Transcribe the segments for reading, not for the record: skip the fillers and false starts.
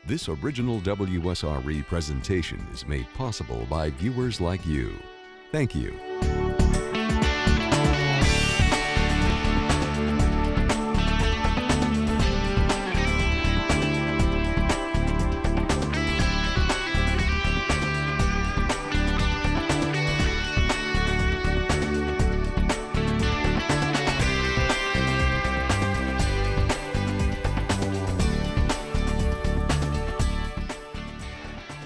This original WSRE presentation is made possible by viewers like you. Thank you.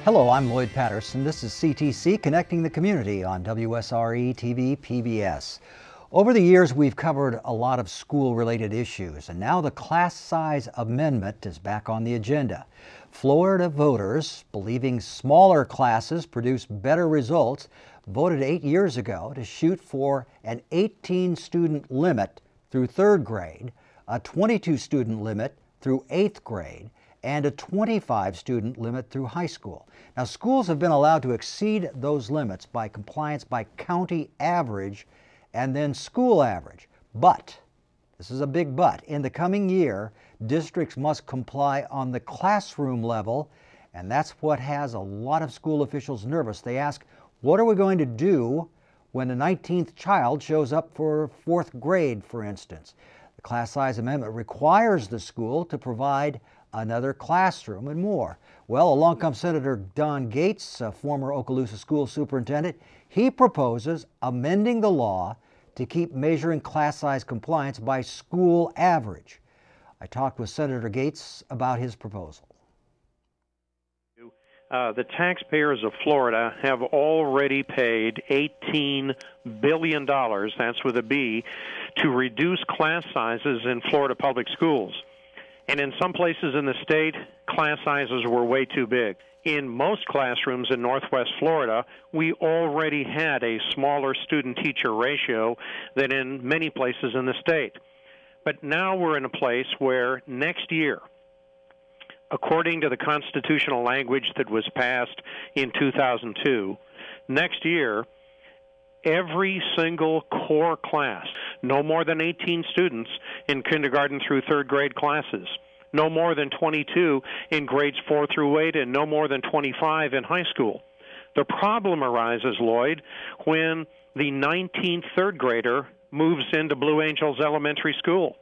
Hello, I'm Lloyd Patterson. This is CTC Connecting the Community on WSRE TV PBS. Over the years, we've covered a lot of school-related issues, and now the class size amendment is back on the agenda. Florida voters, believing smaller classes produce better results, voted 8 years ago to shoot for an 18-student limit through 3rd grade, a 22-student limit through 8th grade, and a 25-student limit through high school. Now, schools have been allowed to exceed those limits by compliance by county average and then school average. But, this is a big but, in the coming year, districts must comply on the classroom level, and that's what has a lot of school officials nervous. They ask, what are we going to do when the 19th child shows up for 4th grade, for instance? The class size amendment requires the school to provide another classroom and more. Well, along comes Senator Don Gates, a former Okaloosa school superintendent. He proposes amending the law to keep measuring class size compliance by school average. I talked with Senator Gates about his proposal. The taxpayers of Florida have already paid $18 billion, that's with a B, to reduce class sizes in Florida public schools. And in some places in the state, class sizes were way too big. In most classrooms in Northwest Florida, we already had a smaller student-teacher ratio than in many places in the state. But now we're in a place where next year, according to the constitutional language that was passed in 2002, next year, every single core class, no more than 18 students in kindergarten through 3rd grade classes, no more than 22 in grades 4 through 8, and no more than 25 in high school. The problem arises, Lloyd, when the 19th 3rd grader moves into Blue Angels Elementary School.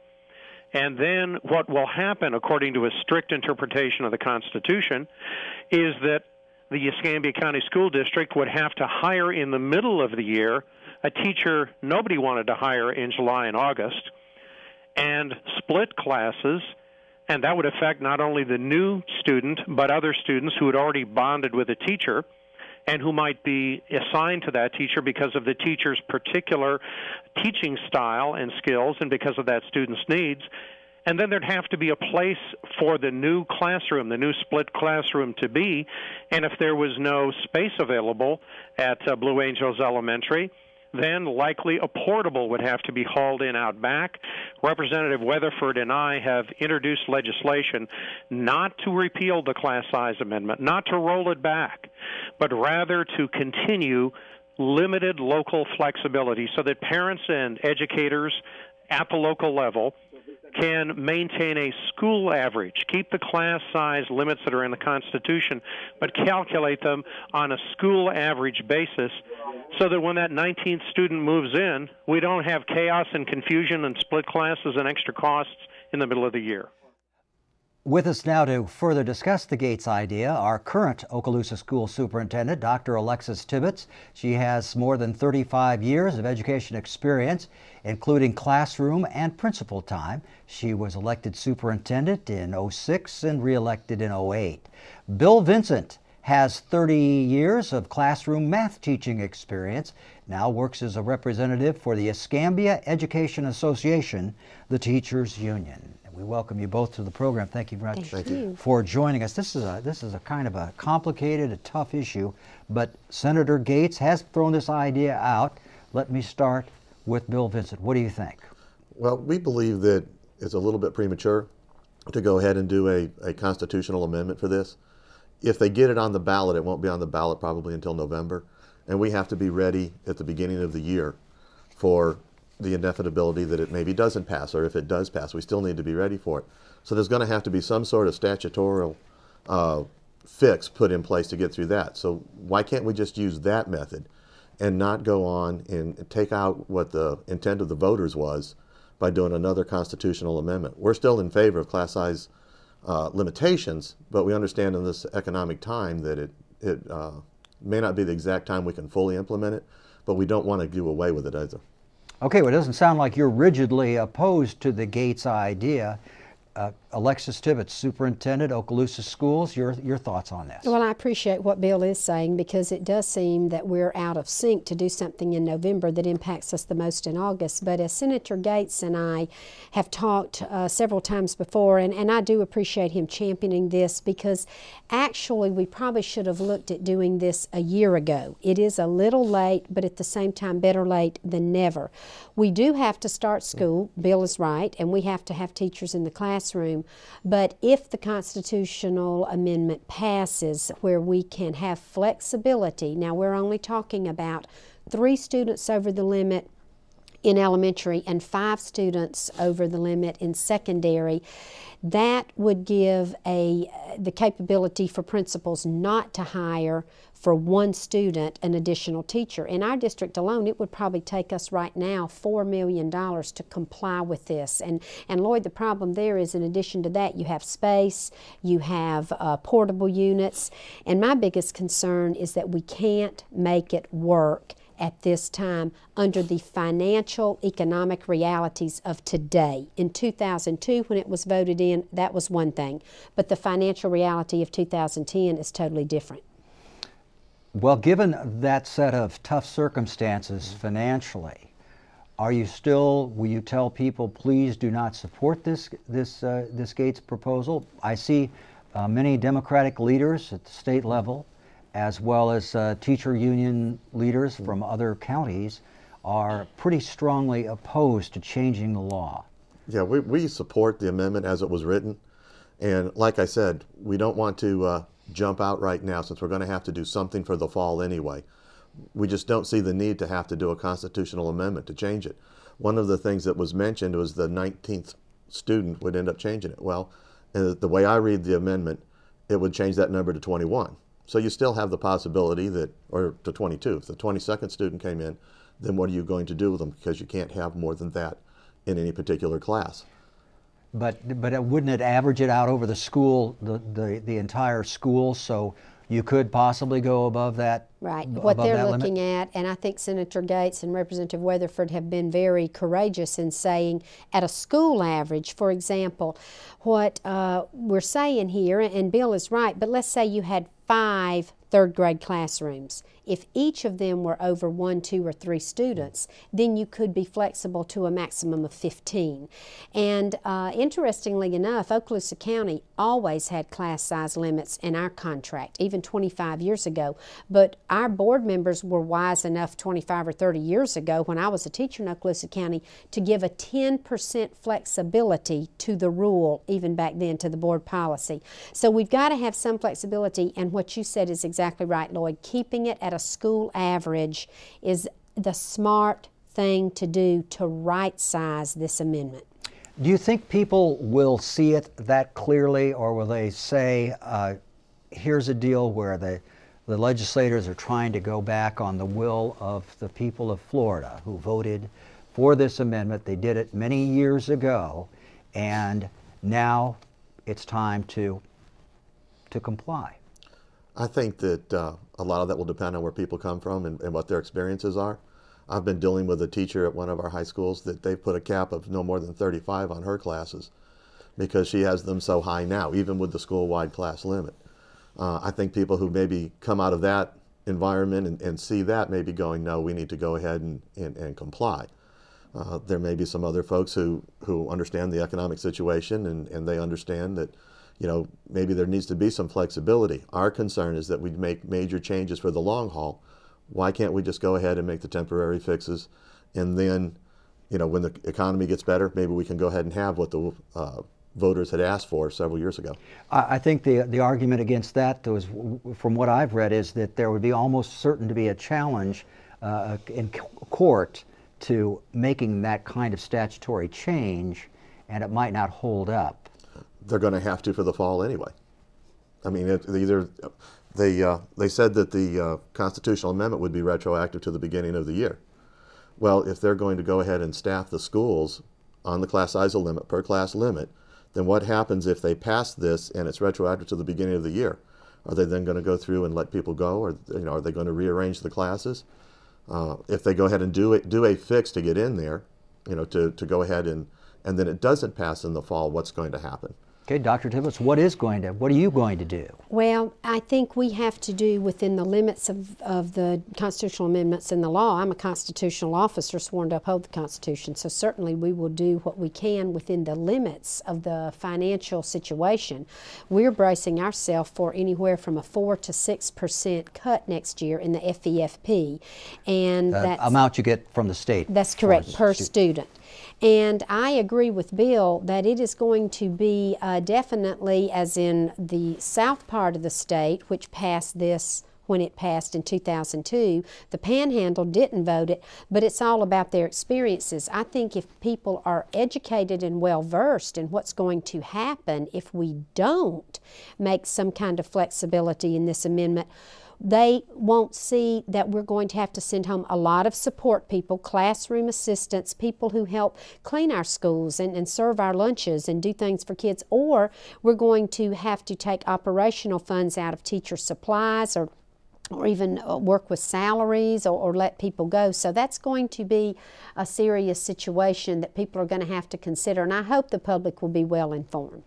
And then what will happen, according to a strict interpretation of the Constitution, is that the Escambia County School District would have to hire in the middle of the year a teacher nobody wanted to hire in July and August, and split classes, and that would affect not only the new student, but other students who had already bonded with a teacher and who might be assigned to that teacher because of the teacher's particular teaching style and skills and because of that student's needs. And then there'd have to be a place for the new classroom, the new split classroom to be. And if there was no space available at Blue Angels Elementary, then likely a portable would have to be hauled in out back. Representative Weatherford and I have introduced legislation not to repeal the class size amendment, not to roll it back, but rather to continue limited local flexibility so that parents and educators at the local level can maintain a school average, keep the class size limits that are in the Constitution, but calculate them on a school average basis so that when that 19th student moves in, we don't have chaos and confusion and split classes and extra costs in the middle of the year. With us now to further discuss the Gates idea, our current Okaloosa School Superintendent, Dr. Alexis Tibbetts. She has more than 35 years of education experience, including classroom and principal time. She was elected superintendent in '06 and reelected in '08. Bill Vincent has 30 years of classroom math teaching experience, now works as a representative for the Escambia Education Association, the teachers union. We welcome you both to the program. Thank you very much for joining us. This is a kind of a complicated, a tough issue, but Senator Gates has thrown this idea out. Let me start with Bill Vincent. What do you think? Well, we believe that it's a little bit premature to go ahead and do a constitutional amendment for this. If they get it on the ballot, it won't be on the ballot probably until November, and we have to be ready at the beginning of the year for the inevitability that it maybe doesn't pass, or if it does pass, we still need to be ready for it. So there's going to have to be some sort of statutory fix put in place to get through that. So why can't we just use that method and not go on and take out what the intent of the voters was by doing another constitutional amendment? We're still in favor of class size limitations, but we understand in this economic time that it may not be the exact time we can fully implement it, but we don't want to do away with it either. Okay, well, it doesn't sound like you're rigidly opposed to the Gates idea. Alexis Tibbetts, Superintendent, Okaloosa Schools, your thoughts on this? Well, I appreciate what Bill is saying, because it does seem that we're out of sync to do something in November that impacts us the most in August. But as Senator Gates and I have talked several times before, and I do appreciate him championing this, because actually we probably should have looked at doing this a year ago. It is a little late, but at the same time better late than never. We do have to start school, Bill is right, and we have to have teachers in the classroom. But if the constitutional amendment passes where we can have flexibility, now we're only talking about 3 students over the limit in elementary and 5 students over the limit in secondary, that would give the capability for principals not to hire for 1 student an additional teacher. In our district alone, it would probably take us right now $4 million to comply with this. And Lloyd, the problem there is, in addition to that, you have space, you have portable units, and my biggest concern is that we can't make it work at this time under the financial economic realities of today. In 2002, when it was voted in, that was one thing, but the financial reality of 2010 is totally different. Well, given that set of tough circumstances financially, will you tell people, please do not support this Gates proposal? I see many Democratic leaders at the state level, as well as teacher union leaders from other counties, are pretty strongly opposed to changing the law. Yeah, we support the amendment as it was written. And like I said, we don't want to jump out right now, since we're going to have to do something for the fall anyway. We just don't see the need to have to do a constitutional amendment to change it. One of the things that was mentioned was the 19th student would end up changing it. Well, the way I read the amendment, it would change that number to 21. So you still have the possibility that, or to 22, if the 22nd student came in, then what are you going to do with them? Because you can't have more than that in any particular class. But wouldn't it average it out over the school, the entire school, so you could possibly go above that? Right. What they're looking at, and I think Senator Gates and Representative Weatherford have been very courageous in saying, at a school average, for example, what we're saying here, and Bill is right, but let's say you had 5 third-grade classrooms. If each of them were over 1, 2, or 3 students, then you could be flexible to a maximum of 15. And interestingly enough, Okaloosa County always had class size limits in our contract, even 25 years ago. But our board members were wise enough 25 or 30 years ago, when I was a teacher in Okaloosa County, to give a 10% flexibility to the rule, even back then, to the board policy. So we've got to have some flexibility, and what you said is exactly right, Lloyd. Keeping it at a school average is the smart thing to do to right-size this amendment. Do you think people will see it that clearly, or will they say, here's a deal where the legislators are trying to go back on the will of the people of Florida who voted for this amendment? They did it many years ago, and now it's time to comply. I think that a lot of that will depend on where people come from and what their experiences are. I've been dealing with a teacher at one of our high schools that they've put a cap of no more than 35 on her classes because she has them so high now, even with the school-wide class limit. I think people who maybe come out of that environment and see that may be going, no, we need to go ahead and comply. There may be some other folks who understand the economic situation and they understand that, you know, maybe there needs to be some flexibility. Our concern is that we make major changes for the long haul. Why can't we just go ahead and make the temporary fixes, and then, you know, when the economy gets better, maybe we can go ahead and have what the voters had asked for several years ago. I think the argument against that, was, from what I've read, is that there would be almost certain to be a challenge in court to making that kind of statutory change, and it might not hold up. They're going to have to for the fall anyway. I mean, they said that the constitutional amendment would be retroactive to the beginning of the year. Well, if they're going to go ahead and staff the schools on the class size limit, per class limit, then what happens if they pass this and it's retroactive to the beginning of the year? Are they then going to go through and let people go, or are they going to rearrange the classes? If they go ahead and do a fix to get in there, to go ahead and then it doesn't pass in the fall, what's going to happen? Okay, Dr. Tibbetts, what are you going to do? Well, I think we have to do within the limits of the constitutional amendments in the law. I'm a constitutional officer sworn to uphold the Constitution, so certainly we will do what we can within the limits of the financial situation. We're bracing ourselves for anywhere from a 4 to 6% cut next year in the FEFP. And that's amount you get from the state. That's correct, per student. And I agree with Bill that it is going to be definitely, as in the south part of the state, which passed this when it passed in 2002, the Panhandle didn't vote it, but it's all about their experiences. I think if people are educated and well-versed in what's going to happen if we don't make some kind of flexibility in this amendment, they won't see that we're going to have to send home a lot of support people, classroom assistants, people who help clean our schools and serve our lunches and do things for kids, or we're going to have to take operational funds out of teacher supplies or even work with salaries or let people go. So that's going to be a serious situation that people are going to have to consider, and I hope the public will be well informed.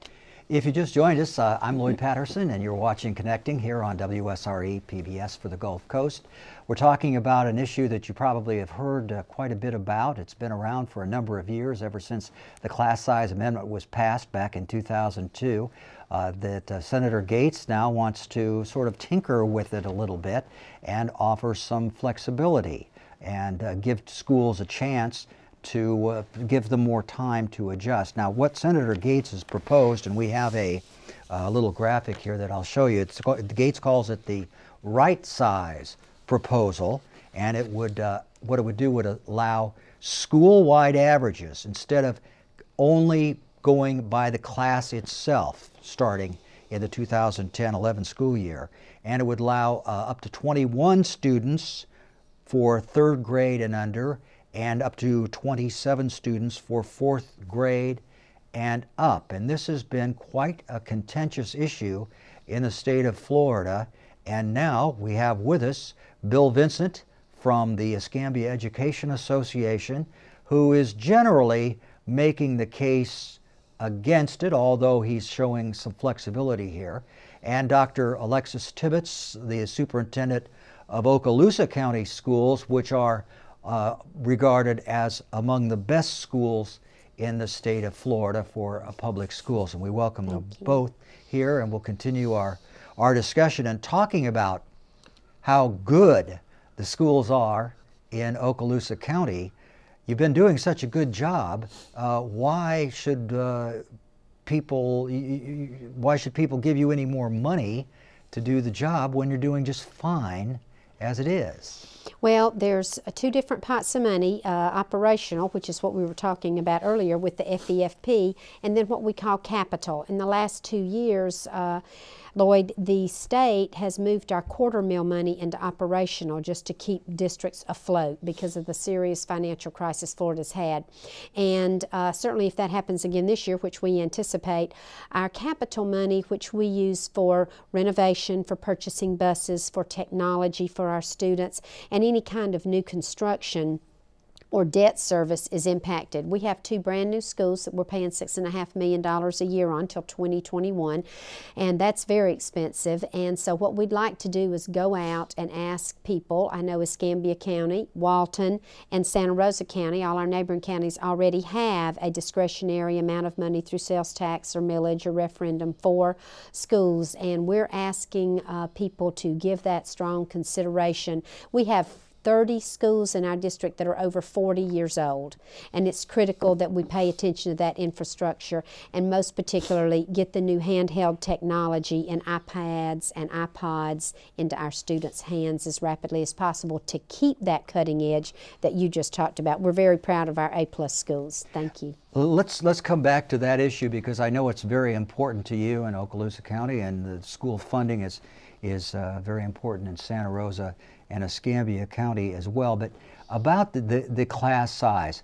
If you just joined us, I'm Lloyd Patterson, and you're watching Connecting here on WSRE PBS for the Gulf Coast. We're talking about an issue that you probably have heard quite a bit about. It's been around for a number of years, ever since the class size amendment was passed back in 2002, that Senator Gates now wants to sort of tinker with it a little bit and offer some flexibility and give schools a chance to give them more time to adjust. Now, what Senator Gates has proposed, and we have a little graphic here that I'll show you. Gates calls it the right size proposal, and it would what it would do would allow school-wide averages instead of only going by the class itself starting in the 2010-11 school year, and it would allow up to 21 students for third grade and under, and up to 27 students for fourth grade and up. And this has been quite a contentious issue in the state of Florida. And now we have with us Bill Vincent from the Escambia Education Association, who is generally making the case against it, although he's showing some flexibility here. And Dr. Alexis Tibbetts, the superintendent of Okaloosa County Schools, which are regarded as among the best schools in the state of Florida for public schools. And we welcome them both here, and we'll continue our discussion and talking about how good the schools are in Okaloosa County. You've been doing such a good job. Why should people give you any more money to do the job when you're doing just fine as it is? Well, there's two different pots of money, operational, which is what we were talking about earlier with the FEFP, and then what we call capital. In the last 2 years, Lloyd, the state has moved our quarter meal money into operational just to keep districts afloat because of the serious financial crisis Florida's had. And certainly if that happens again this year, which we anticipate, our capital money, which we use for renovation, for purchasing buses, for technology for our students, and any kind of new construction or debt service is impacted. We have 2 brand new schools that we're paying $6.5 million a year on till 2021, and that's very expensive. And so what we'd like to do is go out and ask people. I know Escambia County, Walton, and Santa Rosa County, all our neighboring counties, already have a discretionary amount of money through sales tax or millage or referendum for schools, and we're asking people to give that strong consideration. We have 30 schools in our district that are over 40 years old, and it's critical that we pay attention to that infrastructure, and most particularly get the new handheld technology and iPads and iPods into our students' hands as rapidly as possible to keep that cutting edge that you just talked about. We're very proud of our A+ schools. Thank you. Let's come back to that issue, because I know it's very important to you in Okaloosa County, and the school funding is very important in Santa Rosa and Escambia County as well. But about the class size,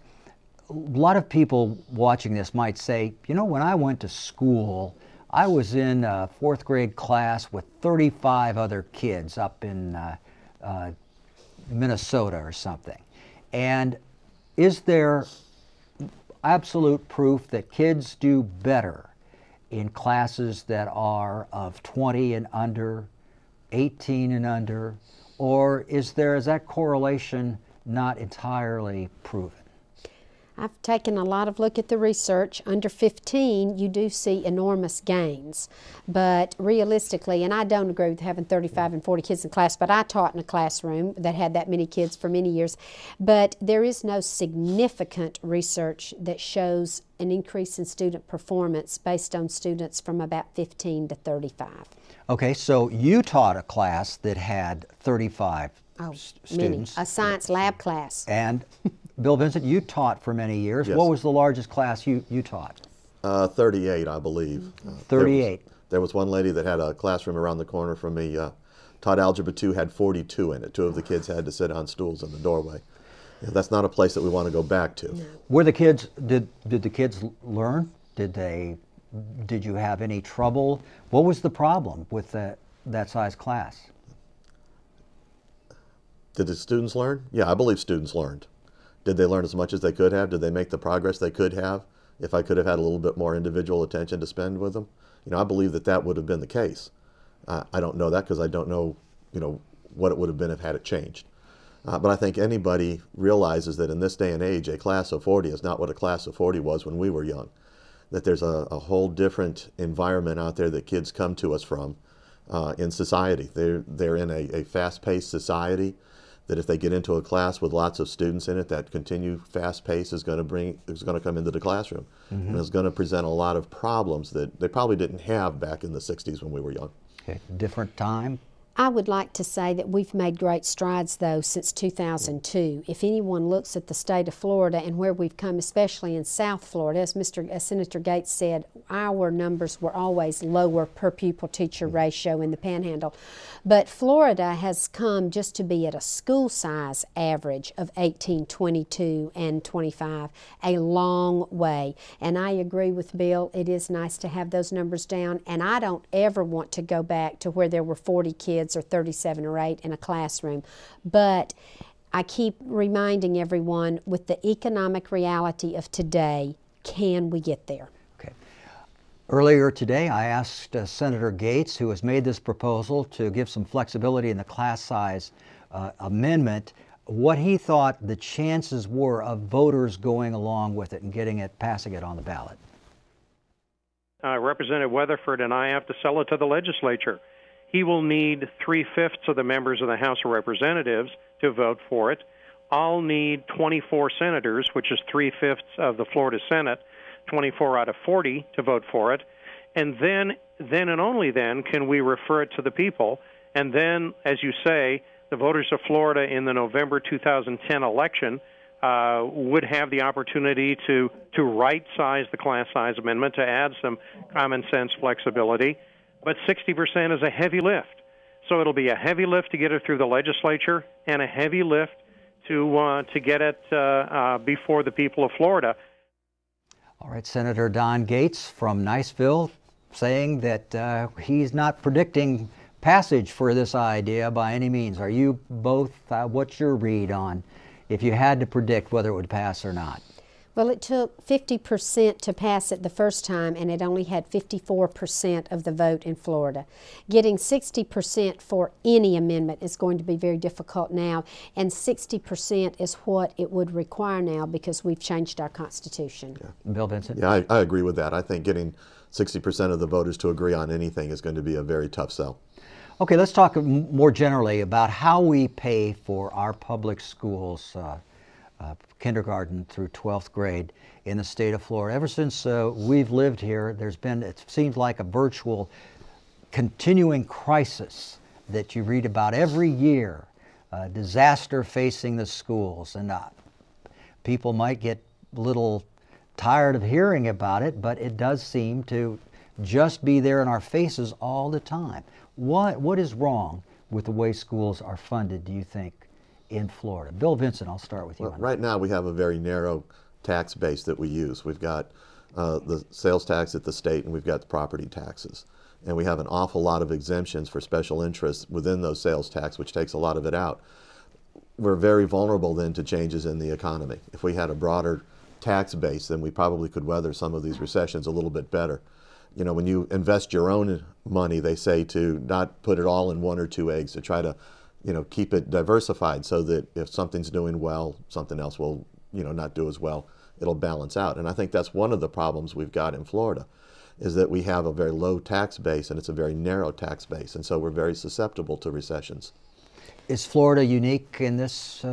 a lot of people watching this might say, you know, when I went to school, I was in a 4th grade class with 35 other kids up in Minnesota or something. And is there absolute proof that kids do better in classes that are of 20 and under, 18 and under, or is that correlation not entirely proven? I've taken a lot of look at the research. Under 15, you do see enormous gains. But realistically, and I don't agree with having 35 and 40 kids in class, but I taught in a classroom that had that many kids for many years. But there is no significant research that shows an increase in student performance based on students from about 15 to 35. Okay, so you taught a class that had 35 students. Many. A science lab class. And Bill Vincent, you taught for many years. Yes. What was the largest class you taught? 38, I believe. 38. There was one lady that had a classroom around the corner from me. Taught Algebra 2, had 42 in it. 2 of the kids had to sit on stools in the doorway. Yeah, that's not a place that we want to go back to. No. Were the kids, did the kids learn? Did you have any trouble? What was the problem with that size class? Did the students learn? Yeah, I believe students learned. Did they learn as much as they could have? Did they make the progress they could have if I could have had a little bit more individual attention to spend with them? You know, I believe that would have been the case. I don't know that because I don't know, what it would have been if had it changed. But I think anybody realizes that in this day and age, a class of 40 is not what a class of 40 was when we were young. That there's a whole different environment out there that kids come to us from in society. They're in a fast-paced society. That if they get into a class with lots of students in it, that continued fast pace is going to come into the classroom, and is going to present a lot of problems that they probably didn't have back in the 60s when we were young. Okay, different time. I would like to say that we've made great strides, though, since 2002. If anyone looks at the state of Florida and where we've come, especially in South Florida, as Senator Gates said, our numbers were always lower per pupil-teacher ratio in the Panhandle. But Florida has come just to be at a school size average of 18, 22, and 25, a long way. And I agree with Bill, it is nice to have those numbers down, and I don't ever want to go back to where there were 40 kids or 37 or 8 in a classroom. But I keep reminding everyone, with the economic reality of today, can we get there? Okay. Earlier today, I asked Senator Gates, who has made this proposal to give some flexibility in the class size amendment, what he thought the chances were of voters going along with it and passing it on the ballot. Representative Weatherford and I have to sell it to the legislature. He will need 3/5 of the members of the House of Representatives to vote for it. I'll need 24 senators, which is 3/5 of the Florida Senate, 24 out of 40 to vote for it. And then and only then can we refer it to the people. And then, as you say, the voters of Florida in the November 2010 election would have the opportunity to right-size the class size amendment, to add some common sense flexibility. But 60% is a heavy lift. So it'll be a heavy lift to get it through the legislature and a heavy lift to get it before the people of Florida. All right, Senator Don Gates from Niceville saying that he's not predicting passage for this idea by any means. Are you both, what's your read on if you had to predict whether it would pass or not? Well, it took 50% to pass it the first time, and it only had 54% of the vote in Florida. Getting 60% for any amendment is going to be very difficult now, and 60% is what it would require now because we've changed our Constitution. Yeah. Bill Vincent? Yeah, I agree with that. I think getting 60% of the voters to agree on anything is going to be a very tough sell. Okay, let's talk more generally about how we pay for our public schools, kindergarten through 12th grade in the state of Florida. Ever since we've lived here, there's been, it seems like, a virtual continuing crisis that you read about every year, disaster facing the schools. And people might get a little tired of hearing about it, but it does seem to just be there in our faces all the time. What is wrong with the way schools are funded, do you think, in Florida? Bill Vincent, I'll start with you. Well, right now we have a very narrow tax base that we use. We've got the sales tax at the state, and we've got the property taxes. And we have an awful lot of exemptions for special interests within those sales tax, which takes a lot of it out. We're very vulnerable then to changes in the economy. If we had a broader tax base, then we probably could weather some of these recessions a little bit better. You know, when you invest your own money, they say to not put it all in one or two eggs, to try to, you know, keep it diversified so that if something's doing well, something else will, you know, not do as well. It'll balance out. And I think that's one of the problems we've got in Florida, is that we have a very low tax base, and it's a very narrow tax base, and so we're very susceptible to recessions. Is Florida unique in this,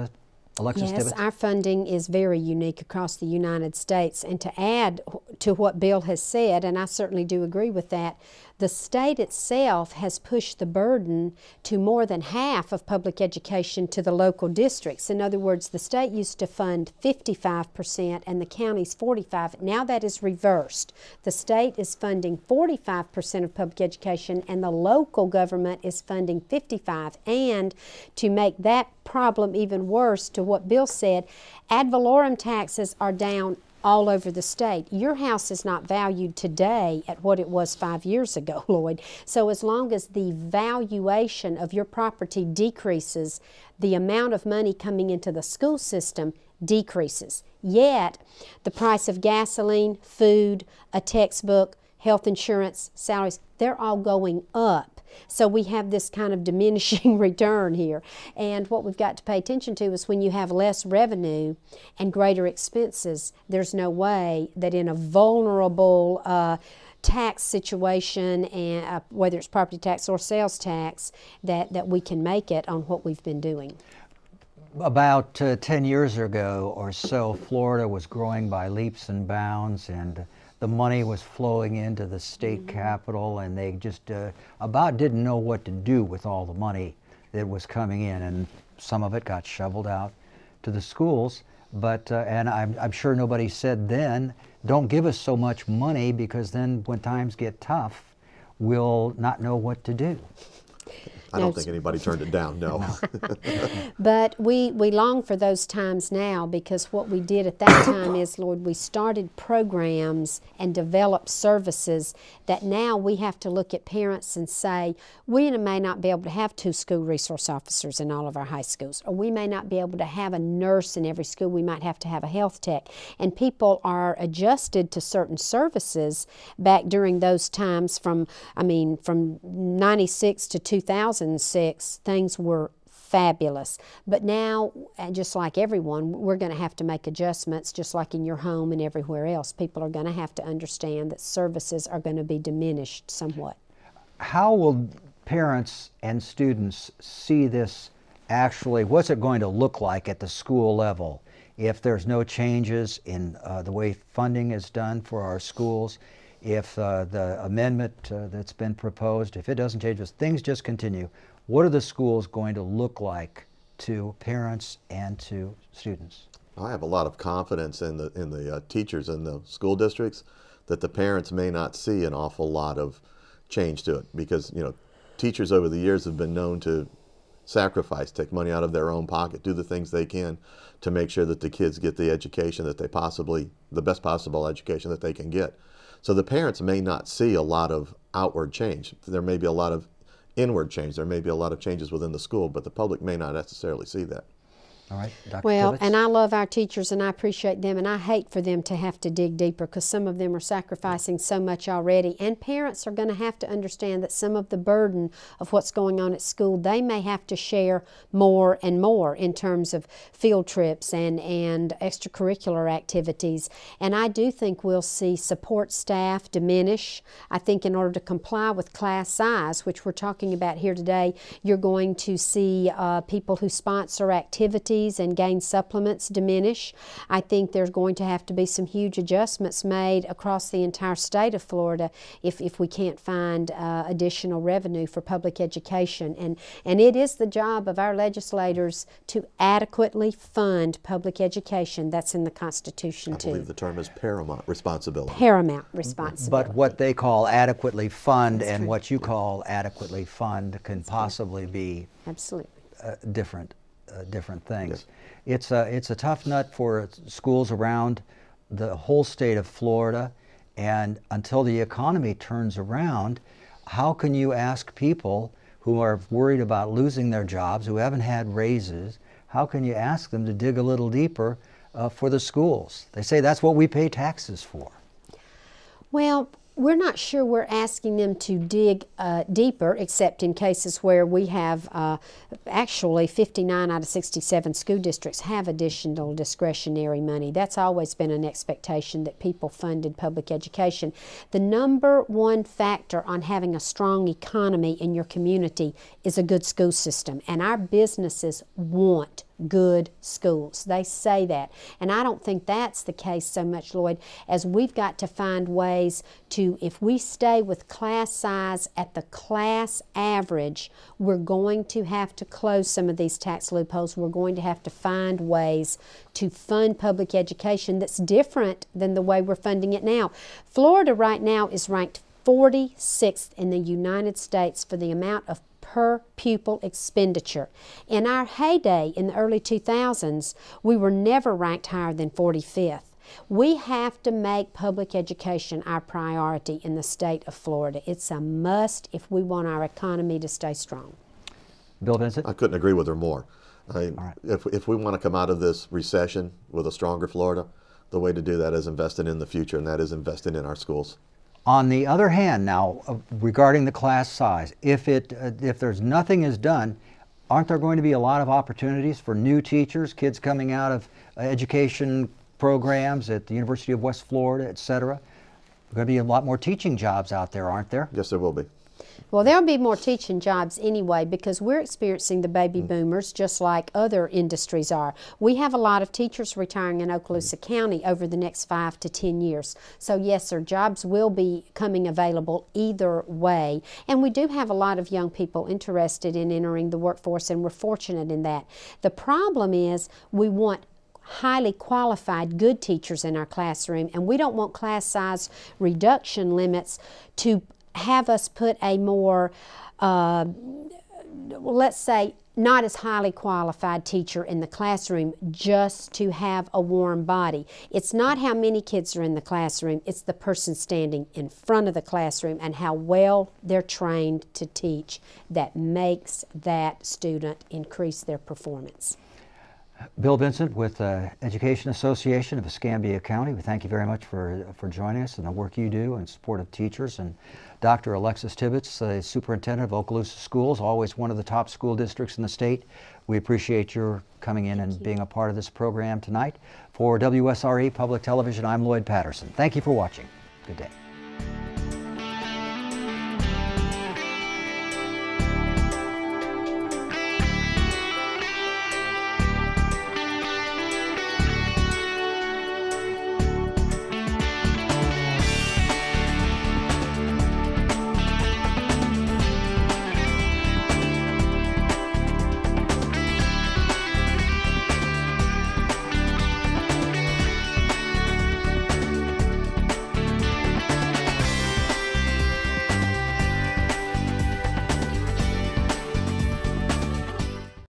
Alexis Yes, Tibbetts? our funding is very unique across the United States. And to add to what Bill has said, and I certainly do agree with that, the state itself has pushed the burden to more than half of public education to the local districts. In other words, the state used to fund 55% and the counties 45%. Now that is reversed. The state is funding 45% of public education and the local government is funding 55%. And to make that problem even worse, to what Bill said, ad valorem taxes are down all over the state. Your house is not valued today at what it was 5 years ago, Lloyd. So as long as the valuation of your property decreases, the amount of money coming into the school system decreases. Yet, the price of gasoline, food, a textbook, health insurance, salaries, they're all going up. So we have this kind of diminishing return here. And what we've got to pay attention to is when you have less revenue and greater expenses, there's no way that in a vulnerable tax situation, and whether it's property tax or sales tax, that we can make it on what we've been doing. About 10 years ago or so, Florida was growing by leaps and bounds, and the money was flowing into the state capital, and they just about didn't know what to do with all the money that was coming in, and some of it got shoveled out to the schools. But and I'm sure nobody said then, don't give us so much money, because then when times get tough, we'll not know what to do. I don't think anybody turned it down, no. But we long for those times now, because what we did at that time is, Lord, we started programs and developed services that now we have to look at parents and say, we may not be able to have 2 school resource officers in all of our high schools, or we may not be able to have a nurse in every school. We might have to have a health tech. And people are adjusted to certain services back during those times from 96 to 2006, things were fabulous. But now, just like everyone, we're going to have to make adjustments, just like in your home and everywhere else. People are going to have to understand that services are going to be diminished somewhat. How will parents and students see this actually? What's it going to look like at the school level if there's no changes in the way funding is done for our schools? If the amendment that's been proposed, if it doesn't change, if things just continue, what are the schools going to look like to parents and to students? I have a lot of confidence in the teachers in the school districts that the parents may not see an awful lot of change to it, because, you know, teachers over the years have been known to sacrifice, take money out of their own pocket, do the things they can to make sure that the kids get the education that the best possible education that they can get. So the parents may not see a lot of outward change. There may be a lot of inward change. There may be a lot of changes within the school, but the public may not necessarily see that. All right, Dr. Well, Tibbetts? and I love our teachers and I appreciate them, and I hate for them to have to dig deeper because some of them are sacrificing so much already. And parents are going to have to understand that some of the burden of what's going on at school, they may have to share more and more in terms of field trips and extracurricular activities. And I do think we'll see support staff diminish. I think in order to comply with class size, which we're talking about here today, you're going to see people who sponsor activities and gain supplements diminish. I think there's going to have to be some huge adjustments made across the entire state of Florida if we can't find additional revenue for public education. And it is the job of our legislators to adequately fund public education. That's in the Constitution too. I believe the term is paramount responsibility. Paramount responsibility. But what they call adequately fund and what you call adequately fund can possibly be absolutely different things. Yes. It's a tough nut for schools around the whole state of Florida, and until the economy turns around, how can you ask people who are worried about losing their jobs, who haven't had raises, how can you ask them to dig a little deeper for the schools? They say that's what we pay taxes for. Well, we're not sure we're asking them to dig deeper, except in cases where we have actually 59 out of 67 school districts have additional discretionary money. That's always been an expectation that people funded public education. The number one factor on having a strong economy in your community is a good school system, and our businesses want good schools. They say that. And I don't think that's the case so much, Lloyd, as we've got to find ways to, if we stay with class size at the class average, we're going to have to close some of these tax loopholes. We're going to have to find ways to fund public education that's different than the way we're funding it now. Florida right now is ranked 46th in the United States for the amount of per pupil expenditure. In our heyday in the early 2000s, we were never ranked higher than 45th. We have to make public education our priority in the state of Florida. It's a must if we want our economy to stay strong. Bill Vincent? I couldn't agree with her more. If we want to come out of this recession with a stronger Florida, the way to do that is investing in the future, and that is investing in our schools. On the other hand, now, regarding the class size, if there's nothing is done, aren't there going to be a lot of opportunities for new teachers, kids coming out of education programs at the University of West Florida, et cetera? There are going to be a lot more teaching jobs out there, aren't there? Yes, there will be. Well, there'll be more teaching jobs anyway because we're experiencing the baby boomers just like other industries are. We have a lot of teachers retiring in Okaloosa County over the next 5 to 10 years. So yes, sir, jobs will be coming available either way. And we do have a lot of young people interested in entering the workforce, and we're fortunate in that. The problem is we want highly qualified, good teachers in our classroom, and we don't want class size reduction limits to have us put a more, let's say, not as highly qualified teacher in the classroom just to have a warm body. It's not how many kids are in the classroom, it's the person standing in front of the classroom and how well they're trained to teach that makes that student increase their performance. Bill Vincent with Education Association of Escambia County, we thank you very much for joining us and the work you do in support of teachers. And Dr. Alexis Tibbetts, the Superintendent of Okaloosa Schools, always one of the top school districts in the state. We appreciate your coming in and being a part of this program tonight. For WSRE Public Television, I'm Lloyd Patterson. Thank you for watching. Good day.